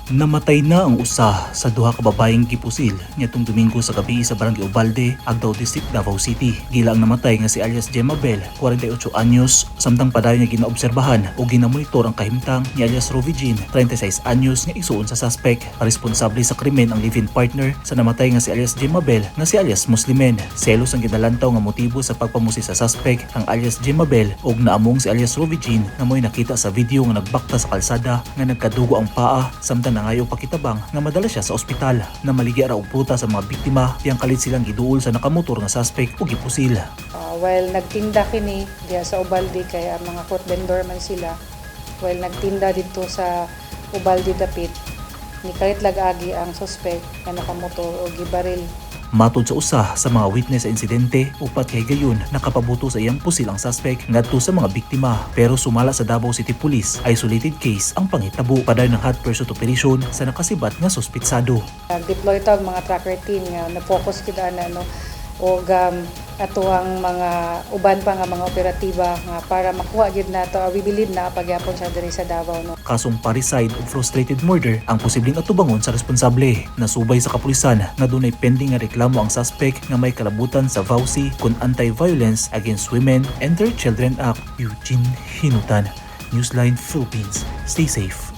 Namatay na ang usa sa duha ka babaeng gipusil nitong Domingo sa gabi sa Barangay Ubalde, Agdao District, Davao City. Gila ang namatay nga si alias Gemma Bell, 48 anyos, samtang padayon nga ginaobserbahan o ginamonitor ang kahimtang ni alias Rovi Jean, 36 anyos nga isuon sa suspect. Responsable sa krimen ang live-in partner sa namatay nga si alias Gemma Bell nga si alias Muslimen. Selos ang ginalantaw nga motibo sa pagpamusi sa suspect ang alias Gemma Bell ug naamong si alias Rovi Jean nga mo'y nakita sa video nga nagbakta sa kalsada nga nagkadugo ang paa samtang nangayo pakitabang nga madala siya sa ospital. Na maligya ra og pruta sa mga biktima tiyang kalit silang giduol sa nakamotor nga suspect ug gipusil. While nagtinda kini diya sa Ubalde kay mga food vendor man sila, while nagtinda dito sa Ubalde dapit, ni kalit lag-agi ang suspect nga nakamotor o gibaril. Matod sa usa sa mga witness sa insidente, upat kay gayon nakapabuto sa iyang pusil ang suspect ngadto sa mga biktima. Pero sumala sa Davao City Police, isolated case ang pangitabo. Padayon ng hot pursuit operation sa nakasibat nga suspitsado. Deploy tawag mga tracker team nga na-focus kita na o atuang mga uban pa nga mga operatiba nga para makuha gyud nato we believe na pagyapon siya diri sa Davao. Kasong parricide o frustrated murder ang posibleng atubangon sa responsable. Nasubay sa kapulisan nga dunay pending nga reklamo ang suspect nga may kalabutan sa VAUSI kun Anti-Violence Against Women and Their Children Act. Eugene Hinutan, Newsline Philippines. Stay safe.